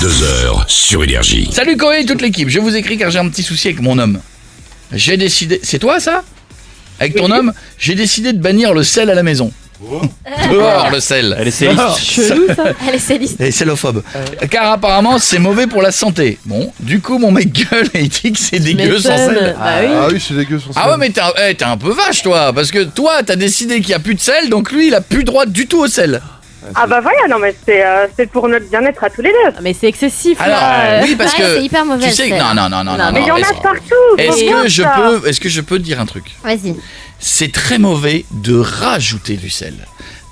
22h sur Énergie. Salut Coé et toute l'équipe, je vous écris car j'ai un petit souci avec mon homme. J'ai décidé... C'est toi ça ? Avec ton homme, j'ai décidé de bannir le sel à la maison. Dehors le sel. Elle est celliste. Chelou ça. Elle est celliste. Elle est cellophobe. Car apparemment c'est mauvais pour la santé. Bon, du coup mon mec gueule et il dit que c'est dégueu sans sel. Bah oui. Ah oui, c'est dégueu sans sel. Ah ouais mais t'es un peu vache toi. Parce que toi t'as décidé qu'il n'y a plus de sel. Donc lui il a plus droit du tout au sel. Ah bah voilà, non mais c'est pour notre bien-être à tous les deux. Mais c'est excessif Alors là. oui parce Ouais, que c'est hyper mauvais, tu sais le que sel. non, Mais il y en a est-ce- partout. Est-ce que je peux te dire un truc ? Vas-y. C'est très mauvais de rajouter du sel.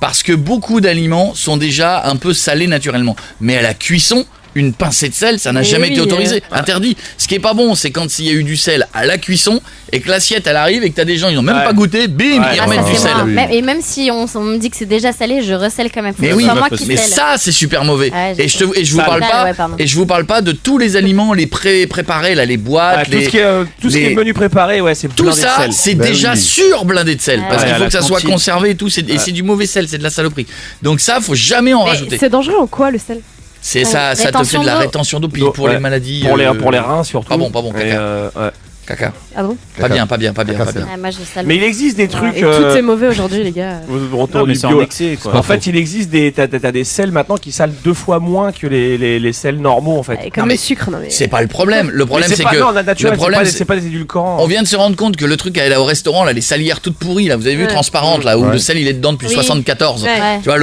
Parce que beaucoup d'aliments sont déjà un peu salés naturellement. Mais à la cuisson, une pincée de sel, ça n'a Mais jamais été oui. autorisé. Interdit. Ce qui est pas bon, c'est quand il y a eu du sel à la cuisson et que l'assiette elle arrive et que t'as des gens, ils ont même Ouais. pas goûté, bim, Ouais. ils Ah, remettent ça, du c'est sel. moi. Oui. Et même si on me dit que c'est déjà salé, je recèle quand même. Faut Mais que ce oui, soit moi qui mais sèle. ça c'est super mauvais. Ouais, je et sais. je vous Sale. parle Sale, pas ouais, pardon. et je vous parle pas de tous les aliments les préparés là, les boîtes, Ah, tout ce qui est menu préparé, ouais, c'est tout blindé de ça, sel. c'est Bah déjà oui. surblindé de sel. Ouais. Parce Ouais, qu'il à faut la que ça soit cantine. conservé et tout. Et c'est du mauvais sel, c'est de la saloperie. Donc ça, faut jamais en Mais rajouter. c'est dangereux en quoi le sel? C'est ça te fait rétention de la d'eau. rétention d'eau. Puis D'eau, pour ouais. les maladies. Pour les reins surtout. Pas bon, Et, caca. ouais. Caca. Ah bon? Pas bien. Caca, c'est Ah, moi je sale. Mais il existe des trucs. Et tout est mauvais aujourd'hui les gars. Retour mais du c'est bio. en excès, quoi. En fait, il existe t'as des sels maintenant qui salent 2 fois moins que les sels normaux en fait. Comme mais le sucre, non mais. C'est pas le problème. Le problème, Mais c'est pas, que. non, la naturelle, Le problème, c'est pas des édulcorants. on vient de se rendre compte que le truc au restaurant, là, les salières toutes pourries, là, vous avez vu, Ouais. transparentes, là, où Ouais. le sel il est dedans depuis Oui. 74. Ouais. Ouais. Tu vois,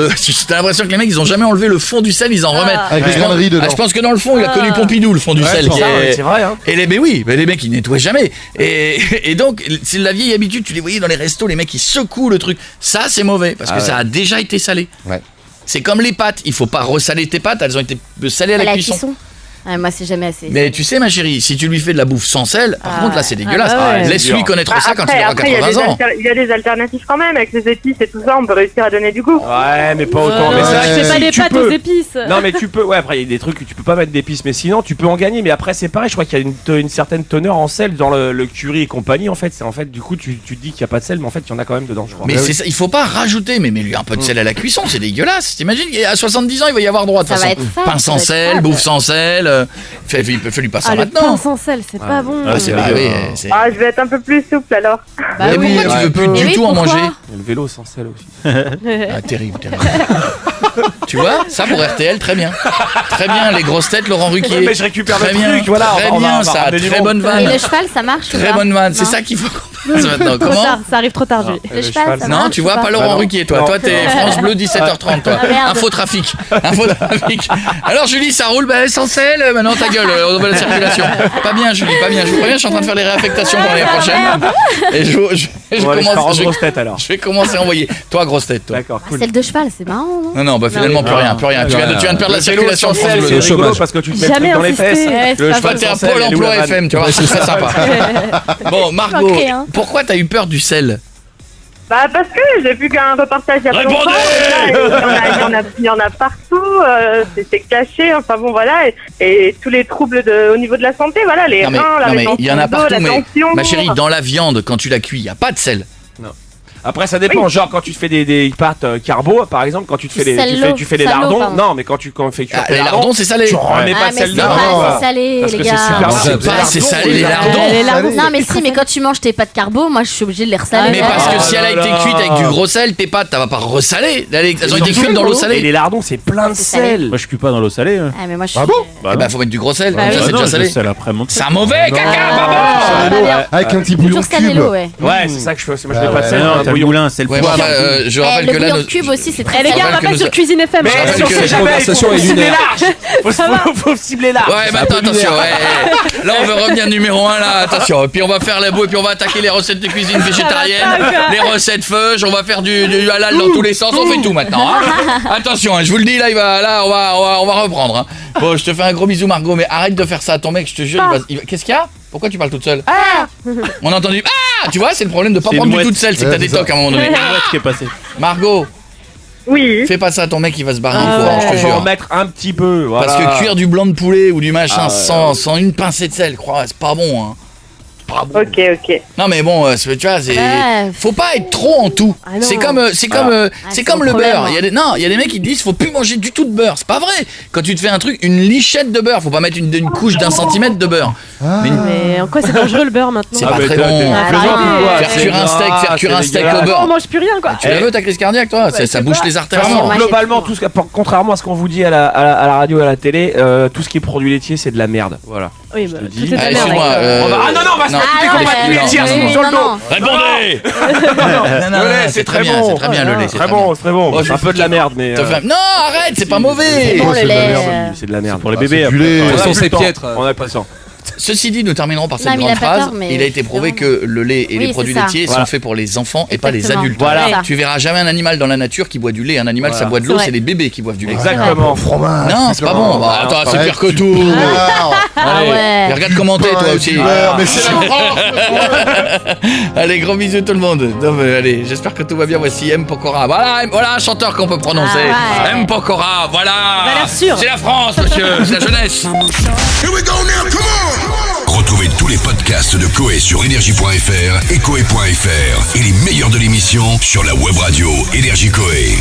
t'as l'impression que les mecs ils ont jamais enlevé le fond du sel, ils en remettent. Avec les Je pense- graineries dedans. je pense que dans le fond, il a connu Pompidou, le fond du sel. C'est ça, ouais, c'est vrai. Hein. Et les mecs ils nettoient jamais. Et donc c'est la vieille habitude, tu les voyais dans les restos, les mecs ils secouent le truc. Ça c'est mauvais parce que ça a déjà été salé. Ouais. C'est comme les pâtes, il faut pas ressaler tes pâtes, elles ont été salées à la cuisson. Ouais, moi c'est jamais assez. Mais tu sais ma chérie, si tu lui fais de la bouffe sans sel, par contre là c'est dégueulasse. bah ouais. Laisse-lui Dur. connaître ça quand il aura Après, il y a 80 ans. il y a des alternatives quand même avec les épices et tout ça, on peut réussir à donner du goût. Ouais, mais pas autant. Ouais, Mais c'est vrai que c'est pas si des tu pâtes peux- aux épices. Non, mais tu peux. Ouais, après, il y a des trucs que tu peux pas mettre d'épices, mais sinon, tu peux en gagner. Mais après, c'est pareil. Je crois qu'il y a une certaine teneur en sel dans le curry et compagnie. En fait, du coup, tu te dis qu'il y a pas de sel, mais en fait, il y en a quand même dedans, je crois. Mais c'est ça, il faut pas rajouter, mais lui un peu de sel à la cuisson, c'est dégueulasse. T'imagines, à 70 ans, il va y avoir droit de toute Ça va façon. être fade, Pain ça sans va être sel, fade. bouffe sans sel. Fais-lui pas ça Ah, le maintenant. pain sans sel, c'est pas bon. Ah, c'est Ah, oui, ah. c'est- Ah, je vais être un peu plus souple alors. Bah Mais oui. pourquoi tu veux plus Mais du oui, tout en pourquoi manger? Et le vélo sans sel aussi. Ah, terrible. Tu vois, ça pour RTL, très bien. Très bien, les grosses têtes, Laurent Ruquier. Ouais, mais je récupère très le bien, truc, voilà, Très on va bien, ça, ramener du très monde. bonne Et vanne. le cheval, ça marche ou Très pas? bonne vanne, c'est Non. ça qu'il faut qu'on fasse maintenant. Trop Comment? tard, ça arrive trop tard, Julie. Le cheval, ça Non, marche tu ou vois, pas Laurent non. Ruquier, toi. Non. Toi, t'es France Bleu 17h30, toi. Ah, merde. Infotrafic. Infotrafic. Alors, Julie, ça roule, bah, sans sel. Maintenant, ta gueule, on va la circulation. Pas bien, Julie, pas bien. Je vous préviens, je suis en train de faire les réaffectations pour l'année prochaine. Et je On va aller faire en commence. grosse tête alors. Je vais commencer à envoyer. Toi, grosse tête, toi. D'accord, Ah, cool. celle de cheval, c'est marrant, non? Non, bah finalement, plus rien, plus rien. Tu viens de perdre la Le vélo circulation sans de France sel, Bleu. c'est le rigolo chômage. parce que tu te mets Jamais le truc dans les insisté. fesses. Ouais, c'est Le pas cheval Toi, t'es sans à sel, Pôle elle est où, emploi la vanne FM, tu vois, c'est très sympa. Bon, Margot, Ok, hein. pourquoi t'as eu peur du sel? Bah parce que j'ai vu qu'un reportage il y a pas longtemps, il y en a partout, c'est caché, enfin bon voilà, et tous les troubles au niveau de la santé, voilà, les Non mais, reins, la non, mais il y en a rétention d'eau, partout, la mais tension. ma chérie, dans la viande, quand tu la cuis, il n'y a pas de sel. Après, ça dépend. Genre, quand tu te fais des pâtes carbo, par exemple, quand tu te fais tu fais les Salaud, lardons. pardon. Non, mais quand tu fais cuire Ah, tes les lardons, c'est salé. tu remets Ah, pas de mais sel c'est dedans. pas assez salé, Parce les que c'est gars. super C'est bon. pas assez salé, les Les lardons. lardons. Non, mais si, mais quand tu manges tes pâtes carbo, moi je suis obligée de les ressaler. Mais parce que Ah si elle a là été là. cuite avec du gros sel, tes pâtes, t'as pas ressaler. Elles ont été Surtout, cuites dans l'eau Et salée. les lardons, c'est plein de C'est salé. sel. Moi je cuis pas dans l'eau salée. Ah, mais moi je suis. Ah bon Eh ben, faut mettre du gros sel, Bah comme ça oui. c'est déjà salé. sel après mon C'est un mauvais caca, maman. Avec un petit bouillon Toujours salé cube. l'eau, ouais. Ouais, c'est ça que je fais. Moi, je Ah mets pas de ouais. sel. Non, un t'as le bouillon. moulin, c'est le Ouais, foie. bah, je Eh, rappelle le que là, bouillon nos- cube aussi, c'est Eh très les gars, on rappelle va que pas nous- sur Cuisine FM. Mais rappelle si on que sait la jamais, conversation faut est cibler lunaire. large. Faut cibler large. Ouais, mais attends, attention, ouais. Là, on veut revenir numéro 1, là, attention. Et puis, on va faire la boue, et puis on va attaquer les recettes de cuisine végétarienne, les recettes feuges, on va faire du halal dans tous les sens, on fait tout maintenant. Hein. Attention, hein, je vous le dis, là, on va reprendre. Hein. Bon, je te fais un gros bisou, Margot, mais arrête de faire ça à ton mec, je te jure. Qu'est-ce qu'il y a? Pourquoi tu parles toute seule? On a entendu. Ah, tu vois, c'est le problème de pas C'est prendre une du tout de mouette. sel, c'est que t'as des c'est ça. tocs à un moment donné. Ouais, qui est passé. Margot, Oui. fais pas ça à ton mec, il va se barrer en Ah courant, je te Faut en jure. mettre un petit peu. Voilà. Parce que cuire du blanc de poulet ou du machin Ah ouais. sans une pincée de sel, crois, c'est pas bon. Hein. pas bon. Ok. Non mais bon, tu vois, faut pas être trop en tout. Ah non. C'est comme c'est comme le le problème, beurre. hein. Il y a des mecs qui disent faut plus manger du tout de beurre. C'est pas vrai. Quand tu te fais un truc, une lichette de beurre, faut pas mettre une couche d'1 centimètre de beurre. Mais en quoi c'est dangereux le beurre maintenant? C'est pas très bon. Faire cuire un steak au On beurre. mange plus rien quoi. Tu la veux ta crise cardiaque toi? Ça bouche les artères. pas. avant. Moi, Globalement, tout ce que, contrairement à ce qu'on vous dit à la radio et à la télé, tout ce qui est produit laitier, c'est de la merde. Voilà. Oui, bah, te tout dis. est de la Allez, merde. suis-moi. Ah non, on va se non. mettre toutes les Ah, compagnies ouais, laitières non, sur le dos. non. Répondez. Le lait, c'est très bon. C'est très bien le lait. C'est Très bon, c'est très bon. Oh, C'est un peu de la merde, mais. Non, arrête, c'est pas mauvais. C'est bon, le c'est de la lait. merde. C'est de la merde. Pour les bébés. c'est du lait. De toute On a façon, plus c'est le temps. piètre. On a pas le temps. Ceci dit, nous terminerons par cette Non, mais il grande a pas phrase. tort, mais Il a été prouvé c'est que le lait et Oui, les produits c'est ça. laitiers Voilà. sont faits pour les enfants et pas les Exactement. adultes. Voilà. Ouais. Tu verras jamais un animal dans la nature qui boit du lait. Un animal, ça boit de l'eau, C'est vrai. c'est les bébés qui boivent du lait. Exactement. Fromage. Non, c'est pas bon. Bah, attends, c'est Ouais, pire que tu- tout. Ah Allez, ouais. et regarde commenter toi Ouais, aussi. du beurre, mais c'est la France. Allez, gros bisous tout le monde. Non, mais allez, j'espère que tout va bien. Voici M. Pokora. Voilà un chanteur qu'on peut prononcer. Ah ouais. M. Pokora, voilà. l'air sûr. C'est la France, monsieur. C'est la jeunesse. Here we go now, come on! Retrouvez tous les podcasts de Coé sur énergie.fr et coé.fr et les meilleurs de l'émission sur la web radio Énergie Coé.